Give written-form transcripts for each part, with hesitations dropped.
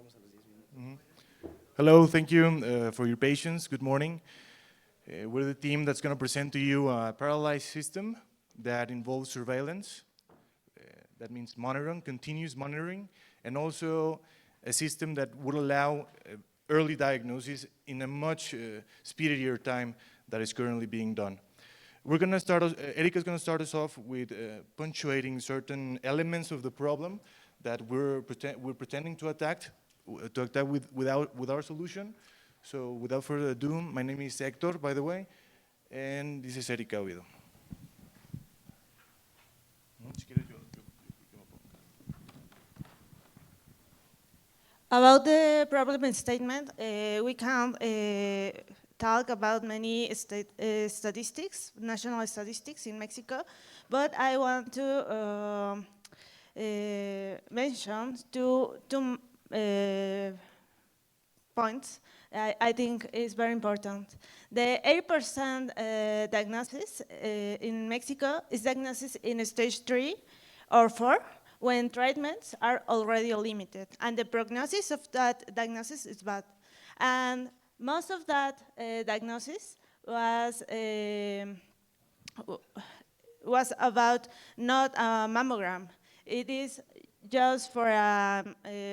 Mhm. Hello, thank you for your patience. Good morning. We're the team that's going to present to you a parallelized system that involves surveillance. That means monitoring, continuous monitoring, and also a system that would allow early diagnosis in a much speedier time that is currently being done. We're going to start, Ericka is going to start us off with punctuating certain elements of the problem that we're pretending to attack with our solution. So without further ado, my name is Héctor, by the way, and this is Ericka Ovando. About the problem statement, we can talk about many statistics, national statistics in Mexico, but I want to mention two points I think is very important. The 80% diagnosis in Mexico is diagnosis in stage 3 or 4, when treatments are already limited, and the prognosis of that diagnosis is bad. And most of that diagnosis was about not a mammogram. It is just for a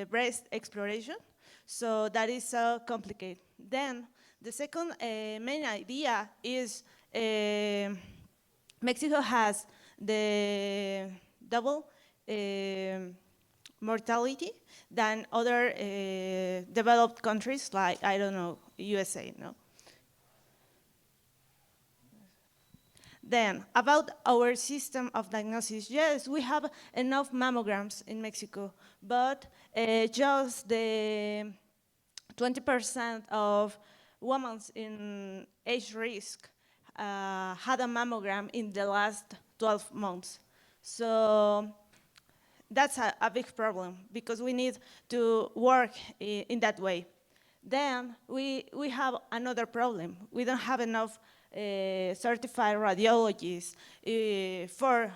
breast exploration, so that is so complicated. Then the second main idea is Mexico has the double mortality than other developed countries like, I don't know, USA, no? Then, about our system of diagnosis, yes, we have enough mammograms in Mexico, but just the 20% of women in age risk had a mammogram in the last 12 months. So that's a big problem, because we need to work in that way. Then we have another problem. We don't have enough certified radiologists for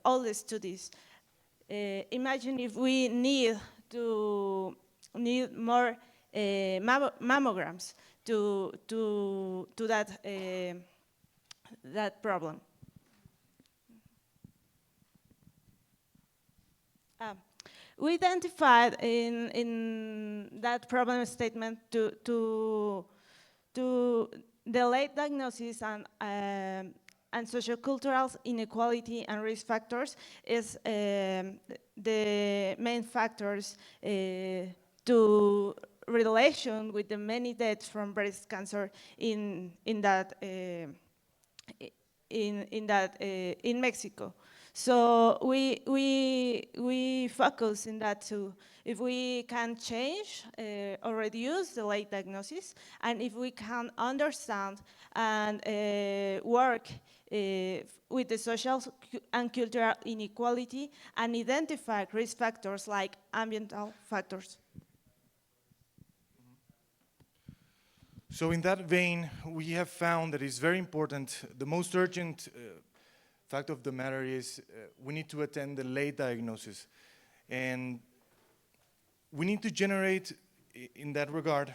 all the studies. Imagine if we need more mammograms to that problem. We identified in that problem statement to the late diagnosis and sociocultural inequality and risk factors is the main factors to relation with the many deaths from breast cancer in Mexico. So we focus in that too. If we can change or reduce the late diagnosis, and if we can understand and work with the social and cultural inequality and identify risk factors like ambiental factors. So in that vein, we have found that it's very important, the most urgent fact of the matter is we need to attend the late diagnosis. And we need to generate, in that regard,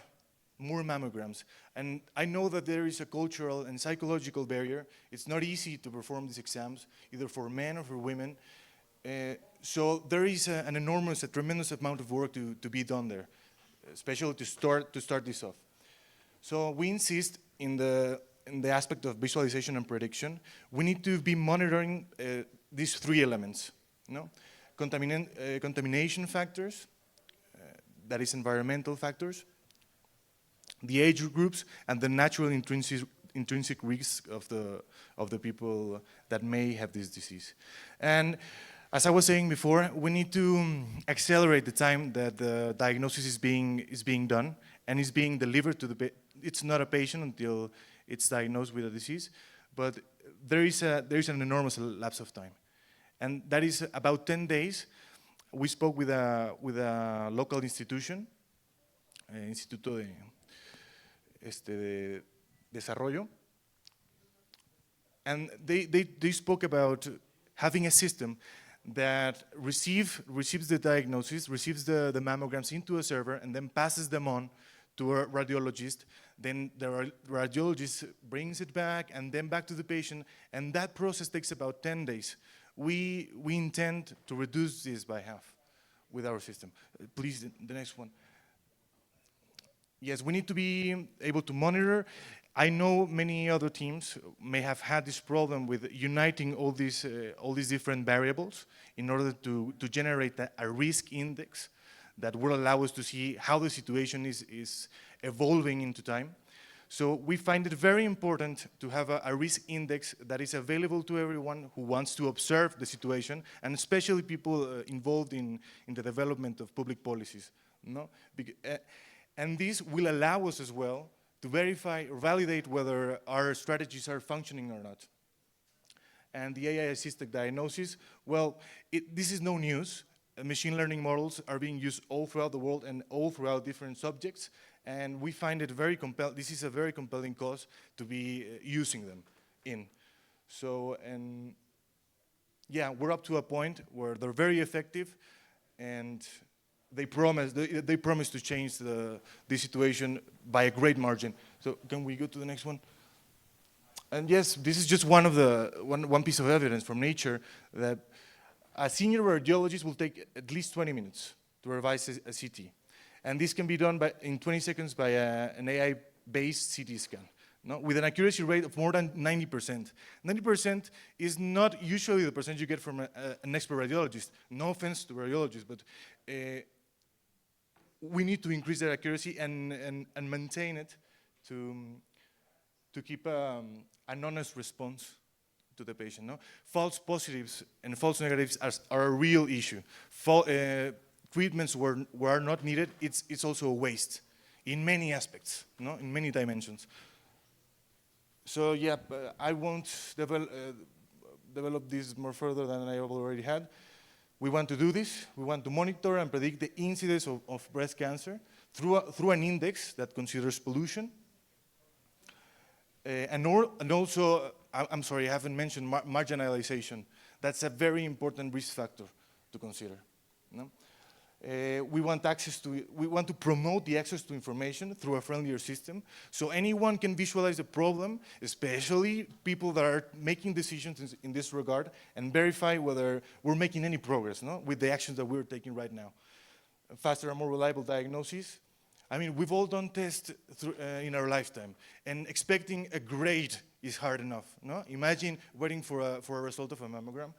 more mammograms. And I know that there is a cultural and psychological barrier. It's not easy to perform these exams, either for men or for women. So there is a tremendous amount of work to be done there, especially to start this off. So we insist in the aspect of visualization and prediction. We need to be monitoring these three elements, contamination factors, that is environmental factors, the age groups, and the natural intrinsic risks of the people that may have this disease. And as I was saying before, we need to accelerate the time that the diagnosis is being done and is being delivered to the patient. It's not a patient until it's diagnosed with a disease, but there is an enormous lapse of time, and that is about 10 days. We spoke with a local institution, Instituto de Desarrollo, and they spoke about having a system that receives the diagnosis, receives the mammograms into a server, and then passes them on to a radiologist. Then the radiologist brings it back, and then back to the patient, and that process takes about 10 days. We intend to reduce this by half with our system. Please, the next one. Yes, we need to be able to monitor. I know many other teams may have had this problem with uniting all these different variables in order to generate a risk index that will allow us to see how the situation is evolving into time. So we find it very important to have a risk index that is available to everyone who wants to observe the situation, and especially people involved in the development of public policies. No? And this will allow us as well to verify or validate whether our strategies are functioning or not. And the AI-assisted diagnosis, well, this is no news. Machine learning models are being used all throughout the world and all throughout different subjects, and we find it very compelling. This is a very compelling cause to be using them in. So, and yeah, we're up to a point where they're very effective, and they promise to change the situation by a great margin. So can we go to the next one? And yes, this is just one piece of evidence from nature that a senior radiologist will take at least 20 minutes to revise a CT. And this can be done in 20 seconds by an AI-based CT scan, no? With an accuracy rate of more than 90%. 90% is not usually the percentage you get from an expert radiologist. No offense to radiologists, but we need to increase their accuracy and maintain it to keep an honest response to the patient. No? False positives and false negatives are a real issue. Treatments were not needed, it's also a waste in many aspects, no? In many dimensions. So yeah, I won't develop this more further than I have already had. We want to do this. We want to monitor and predict the incidence of breast cancer through an index that considers pollution. And also, I'm sorry, I haven't mentioned marginalization. That's a very important risk factor to consider. No? We want to promote the access to information through a friendlier system, so anyone can visualize the problem, especially people that are making decisions in this regard, and verify whether we're making any progress, no? With the actions that we're taking right now. Faster and more reliable diagnosis. I mean, we've all done tests in our lifetime, and expecting a grade is hard enough. No? Imagine waiting for a result of a mammogram.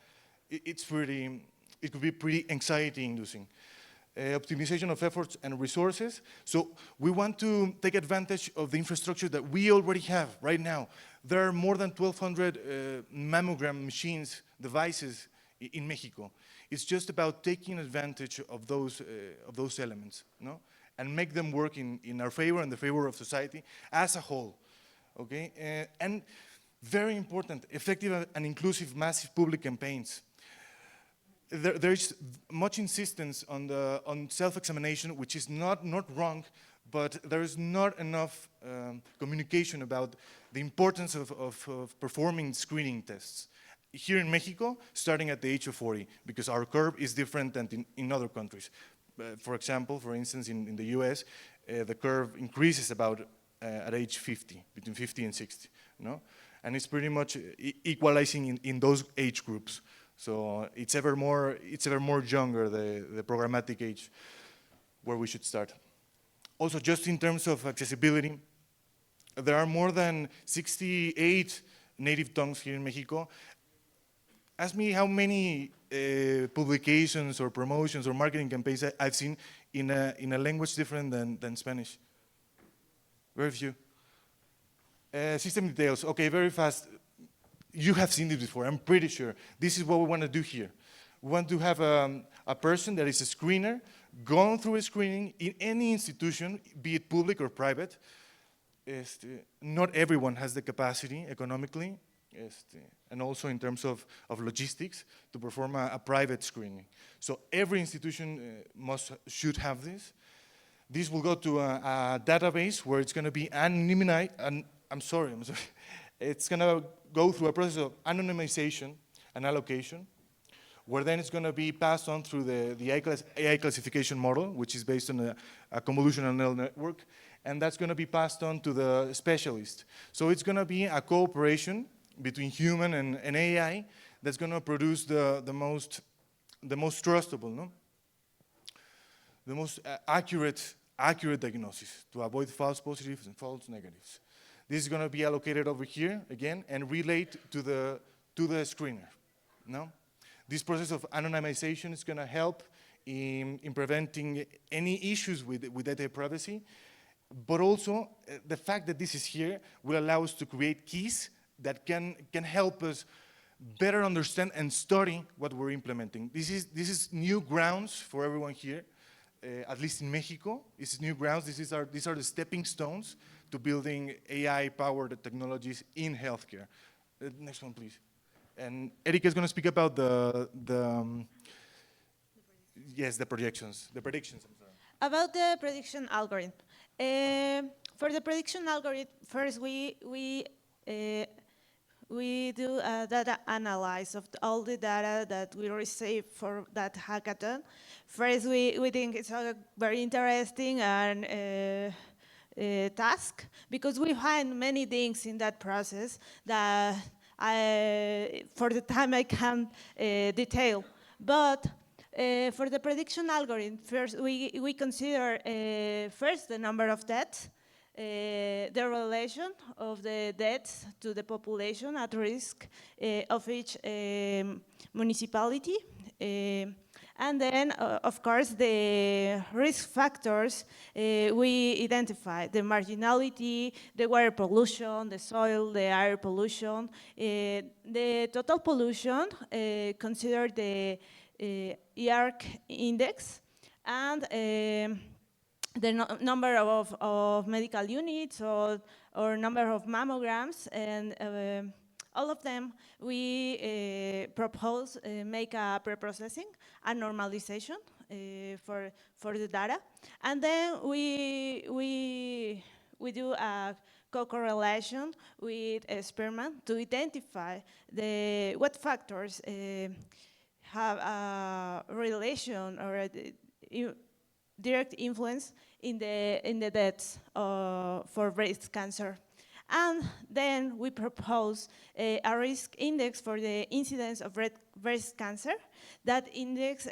It could be pretty anxiety-inducing. Optimization of efforts and resources. So we want to take advantage of the infrastructure that we already have right now. There are more than 1,200 mammogram machines, devices in Mexico. It's just about taking advantage of those elements, no? And make them work in our favor and the favor of society as a whole, okay? And very important, effective and inclusive massive public campaigns. There is much insistence on self-examination, which is not wrong, but there is not enough communication about the importance of performing screening tests. Here in Mexico, starting at the age of 40, because our curve is different than in other countries. For example, for instance, in the US, the curve increases about at age 50, between 50 and 60, no? And it's pretty much equalizing in those age groups. So it's ever more younger, the programmatic age, where we should start. Also, just in terms of accessibility, there are more than 68 native tongues here in Mexico. Ask me how many publications or promotions or marketing campaigns I've seen in a language different than Spanish. Very few. System details, okay, very fast. You have seen this before, I'm pretty sure. This is what we want to do here. We want to have a person that is a screener, going through a screening in any institution, be it public or private. Not everyone has the capacity economically, and also in terms of logistics, to perform a private screening. So every institution should have this. This will go to a database where it's going to be anonymized, and I'm sorry. It's going to go through a process of anonymization and allocation, where then it's going to be passed on through the AI classification model, which is based on a convolutional neural network, and that's going to be passed on to the specialist. So it's going to be a cooperation between human and AI that's going to produce the most trustable, no? The most accurate diagnosis to avoid false positives and false negatives. This is going to be allocated over here again and relayed to the screener. No? This process of anonymization is going to help in preventing any issues with data privacy, but also the fact that this is here will allow us to create keys that can help us better understand and study what we're implementing. This is new grounds for everyone here, at least in Mexico. This is new grounds. These are the stepping stones to building AI-powered technologies in healthcare. Next one, please. And Ericka is going to speak about the projections. The predictions, I'm sorry. About the prediction algorithm. For the prediction algorithm, first we do a data analysis of all the data that we receive for that hackathon. First, we think it's a very interesting and task, because we find many things in that process that for the time I can't detail. But for the prediction algorithm, first we consider first the number of deaths, the relation of the deaths to the population at risk of each municipality, and then, of course, the risk factors we identify: the marginality, the water pollution, the soil, the air pollution, the total pollution, consider the EARC index, and the number of medical units or number of mammograms, and all of them we propose make a pre-processing and normalization for the data, and then we do a co-correlation with experiment to identify what factors have a relation or a direct influence in the deaths for breast cancer. And then we propose a risk index for the incidence of breast cancer. That index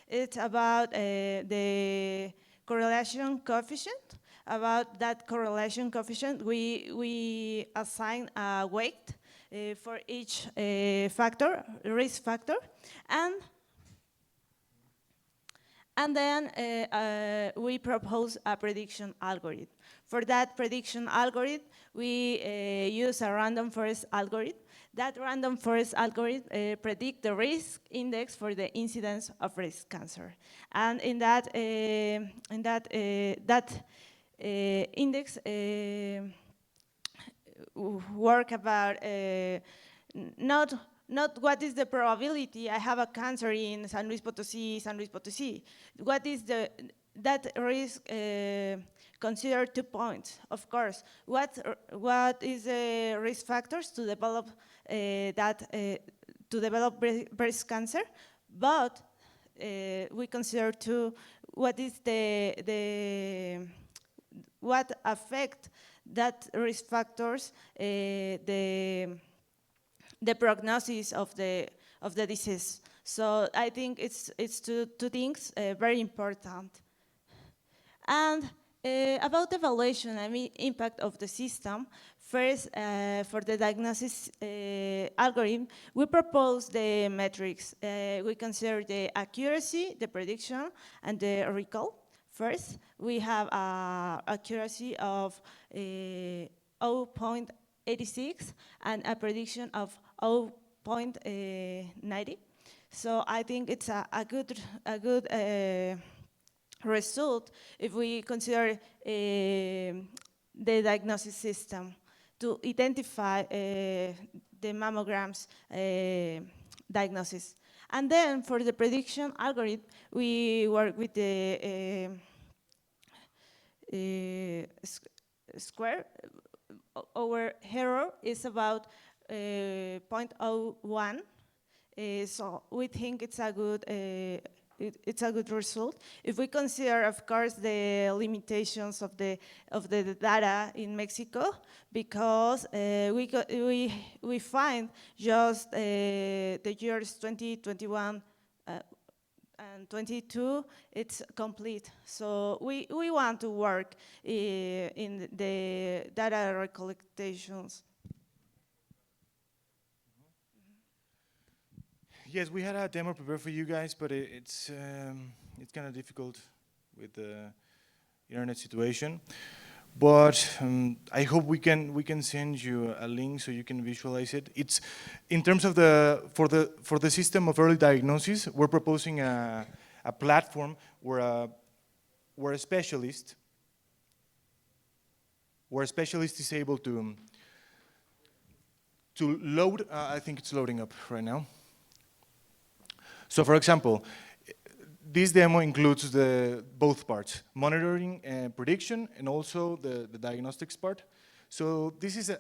it's about the correlation coefficient. About that correlation coefficient, we assign a weight for each risk factor, and then we propose a prediction algorithm. For that prediction algorithm, we use a random forest algorithm. That random forest algorithm predicts the risk index for the incidence of breast cancer. And in that index work about not what is the probability I have a cancer in San Luis Potosí. What is that risk consider 2 points, of course. What is the risk factors to develop breast cancer? But we consider too what is what affect that risk factors the prognosis of the disease. So I think it's two things very important. And about evaluation, I mean impact of the system. First, for the diagnosis algorithm, we propose the metrics. We consider the accuracy, the prediction, and the recall. First, we have accuracy of 0.86 and a prediction of 0.90. So I think it's a good result if we consider the diagnosis system to identify the mammograms diagnosis. And then for the prediction algorithm, we work with the square. Our error is about 0.01. So we think it's a good it's a good result. If we consider, of course, the limitations of the data in Mexico, because we find just the years 2021 and 22, it's complete. So we want to work in the data recollections. Yes, we had a demo prepared for you guys, but it's kind of difficult with the internet situation. But I hope we can send you a link so you can visualize it. It's in terms of for the system of early diagnosis, we're proposing a platform where a specialist is able to load. I think it's loading up right now. So, for example, this demo includes both parts, monitoring and prediction, and also the diagnostics part. So this is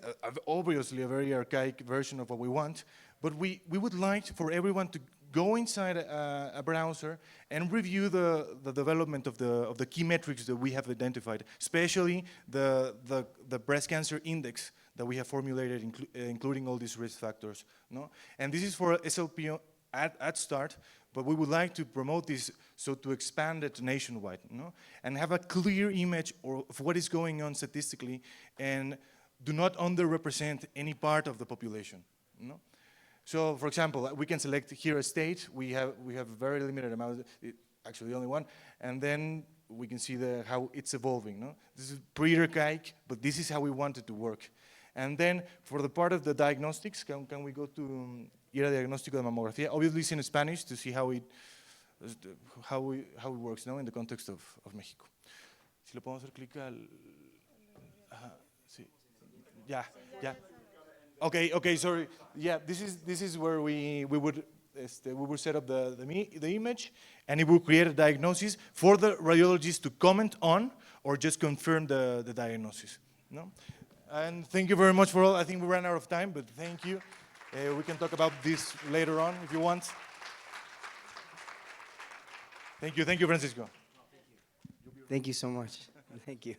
obviously a very archaic version of what we want, but we would like for everyone to go inside a browser and review the development of the key metrics that we have identified, especially the breast cancer index that we have formulated, including all these risk factors. No? And this is for SLP at start, but we would like to promote this so to expand it nationwide, and have a clear image of what is going on statistically, and do not underrepresent any part of the population. So, for example, we can select here a state. We have very limited amount, actually only one, and then we can see how it's evolving. This is pretty archaic, but this is how we want it to work. And then for the part of the diagnostics, can we go to ir a diagnóstico de mamografía? Obviously it's in Spanish to see how it works in the context of México. Si le podemos hacer clic al... sí. Yeah. Okay, sorry. Yeah, this is where we would set up the image, and it will create a diagnosis for the radiologist to comment on or just confirm the diagnosis. And thank you very much for all. I think we ran out of time, but thank you. We can talk about this later on if you want. Thank you, Francisco. Thank you so much. Thank you.